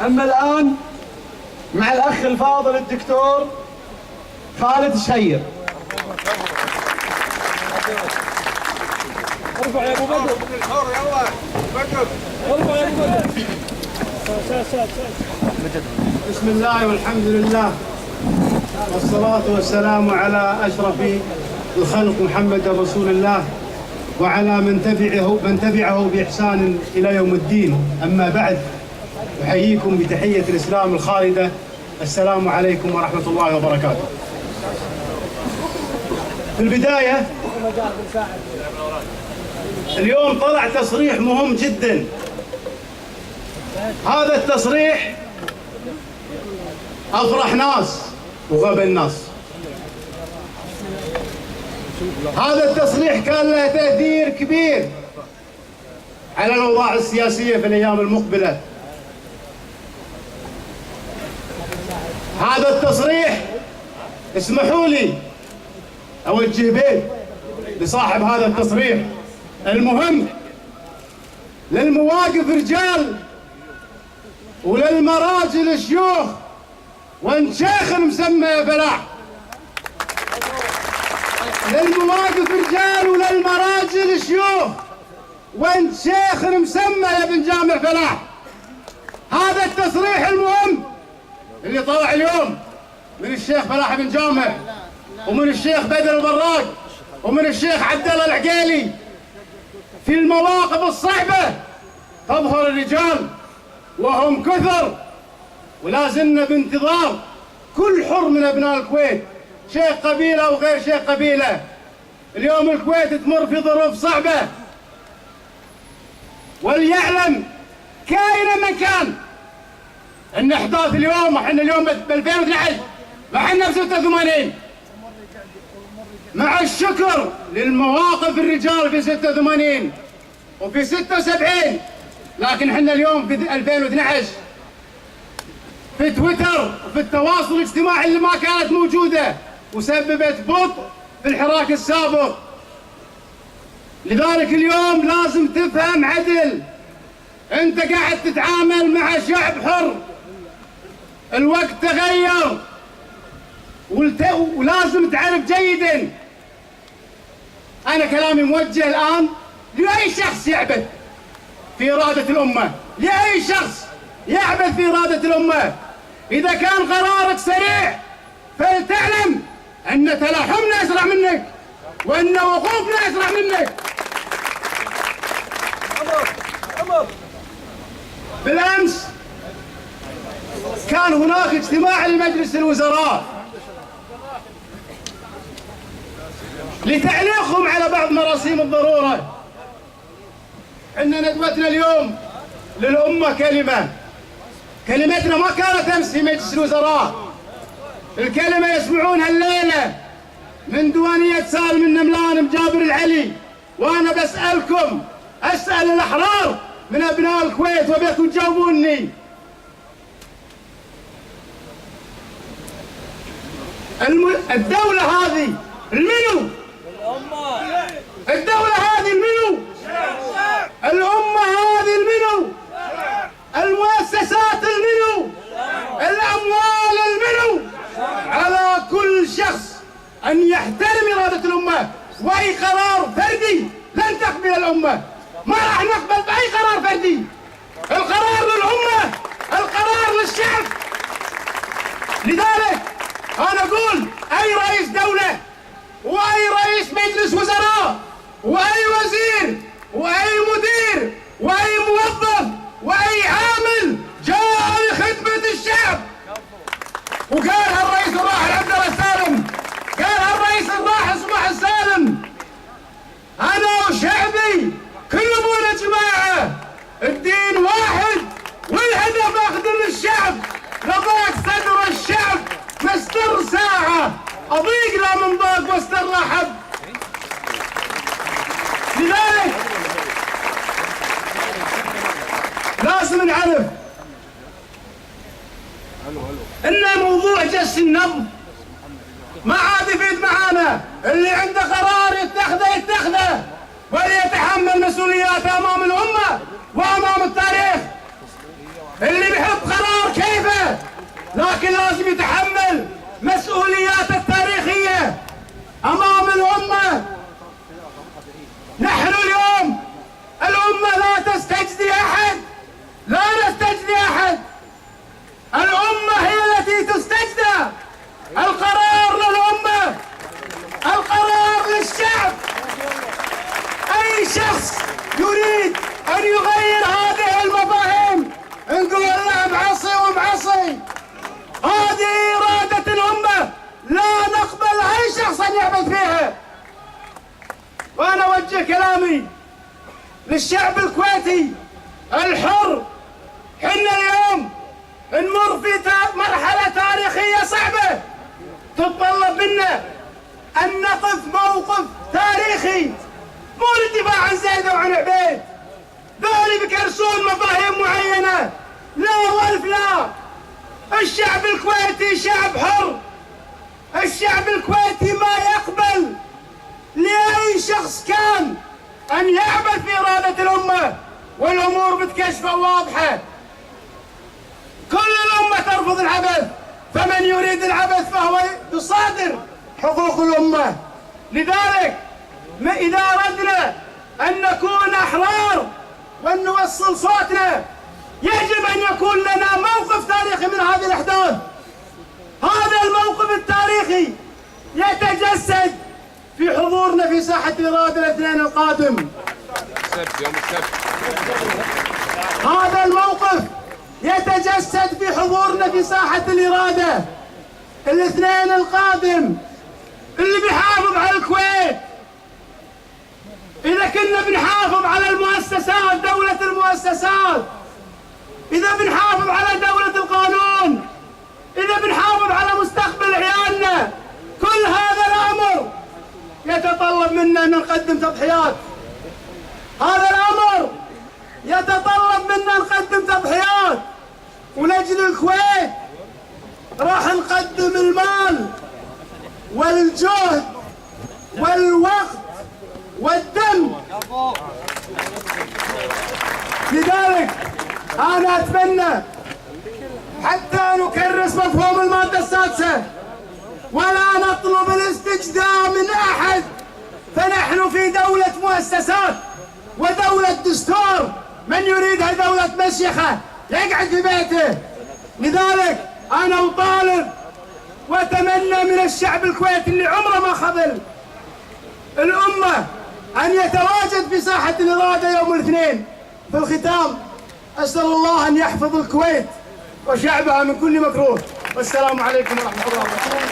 أما الآن مع الأخ الفاضل الدكتور خالد الشهير. ارفع يا ابو بدر، يلا بدر، ارفع يا ابو بدر. بسم الله والحمد لله والصلاة والسلام على أشرف الخلق محمد رسول الله وعلى من تبعه بإحسان إلى يوم الدين. أما بعد، أحييكم بتحية الإسلام الخالدة، السلام عليكم ورحمة الله وبركاته. في البداية اليوم طلع تصريح مهم جدا. هذا التصريح أفرح ناس وغبى الناس. هذا التصريح كان له تأثير كبير على الأوضاع السياسية في الأيام المقبلة. هذا التصريح اسمحوا لي أوجه به لصاحب هذا التصريح المهم للمواقف رجال وللمراجل شيوخ وان شيخ مسمى يا فلاح. للمواقف رجال وللمراجل شيوخ وان شيخ مسمى يا بن جامع فلاح. هذا التصريح المهم اللي طلع اليوم من الشيخ فلاح بن جامع ومن الشيخ بدر البراق ومن الشيخ عبد الله العقيلي. في المواقف الصعبة تظهر الرجال وهم كثر، ولا زلنا بانتظار كل حر من أبناء الكويت، شيخ قبيلة وغير شيخ قبيلة. اليوم الكويت تمر في ظروف صعبة، وليعلم كائن من كان ان احداث اليوم، احنا اليوم ب 2012 ما احنا ب 86. مع الشكر للمواقف الرجال في 86 وفي 76، لكن احنا اليوم في 2012 في تويتر وفي التواصل الاجتماعي اللي ما كانت موجودة وسببت بطء في الحراك السابق. لذلك اليوم لازم تفهم عدل، انت قاعد تتعامل مع شعب حر. الوقت تغير ولازم تعرف جيدا. انا كلامي موجه الان لاي شخص يعبث في إرادة الأمة، لأي شخص يعبث في إرادة الأمة. إذا كان قرارك سريع فلتعلم أن تلاحمنا أسرع منك وأن وقوفنا أسرع منك. بالأمس كان هناك اجتماع لمجلس الوزراء لتعليقهم على بعض مراسيم الضرورة. إن ندوتنا اليوم للأمة كلمتنا ما كانت أمس في مجلس الوزراء، الكلمة يسمعونها الليلة من ديوانية سالم النملان مجابر العلي. وأنا بسألكم، أسأل الأحرار من أبناء الكويت وبيكم تجاوبوني. الدولة هذه المنو؟ الدولة هذه المنو؟ الأمة هذه المنو؟ المؤسسات المنو؟ الأموال المنو؟ على كل شخص أن يحترم إرادة الأمة، وأي قرار فردي لن تقبل الأمة. ما راح نقبل بأي قرار فردي. القرار للأمة، القرار للشعب. لذلك أنا أقول أي رئيس دولة وأي رئيس مجلس وزراء وأي وزير وأي مدير وأي موظف وأي عامل جاء لخدمة الشعب. وقالها الرئيس الراحل عبد الله السالم، قالها الرئيس الراحل صباح السالم: أنا وشعبي كلهم يا جماعة، الدين واحد والهدف أخدم الشعب. لضاق صدر الشعب مستر ساعة، أضيق له من ضاق واستر له حب. لذلك لازم نعرف ان موضوع جس النبض ما عاد يفيد معانا. اللي عنده قرار يتخذه وليتحمل مسؤولياته امام الامه وامام التاريخ. اللي بيحط قرار للشعب الكويتي الحر. حنا اليوم نمر في مرحلة تاريخية صعبة تتطلب منا أن نقف موقف تاريخي، مو للدفاع عن زيدة وعن عبيد، ذولي بيكرسون مفاهيم معينة، لا والف لا. الشعب الكويتي شعب حر، الشعب الكويتي ما يقبل لأي شخص كان أن يعبث في إرادة الأمة، والأمور بتكشفة واضحة. كل الأمة ترفض العبث، فمن يريد العبث فهو يصادر حقوق الأمة. لذلك إذا أردنا أن نكون أحرار وأن نوصل صوتنا، يجب أن يكون لنا موقف تاريخي من هذه الأحداث. هذا الموقف التاريخي يتجسد في حضورنا في ساحة الإرادة الاثنين القادم. يوم السبت. هذا الموقف يتجسد في حضورنا في ساحة الإرادة الاثنين القادم، اللي بيحافظ على الكويت. إذا كنا بنحافظ على المؤسسات، دولة المؤسسات، إذا بنحافظ على دولة القانون، إذا بنحافظ على مستقبل عيالنا، كل هذا الأمر يتطلب منا أن نقدم تضحيات. هذا الأمر يتطلب منا نقدم تضحيات، ولأجل الكويت راح نقدم المال والجهد والوقت والدم. لذلك أنا أتمنى حتى نكرس مفهوم المادة السادسة ولا نطلب الاستجداء من أحد، فنحن في دولة مؤسسات ودولة دستور. من يريدها دولة مشيخة يقعد في بيته. لذلك أنا أطالب وأتمنى من الشعب الكويتي اللي عمره ما خذل الأمة أن يتواجد في ساحة الإرادة يوم الاثنين. في الختام أسأل الله أن يحفظ الكويت وشعبها من كل مكروه، والسلام عليكم ورحمة الله وبركاته.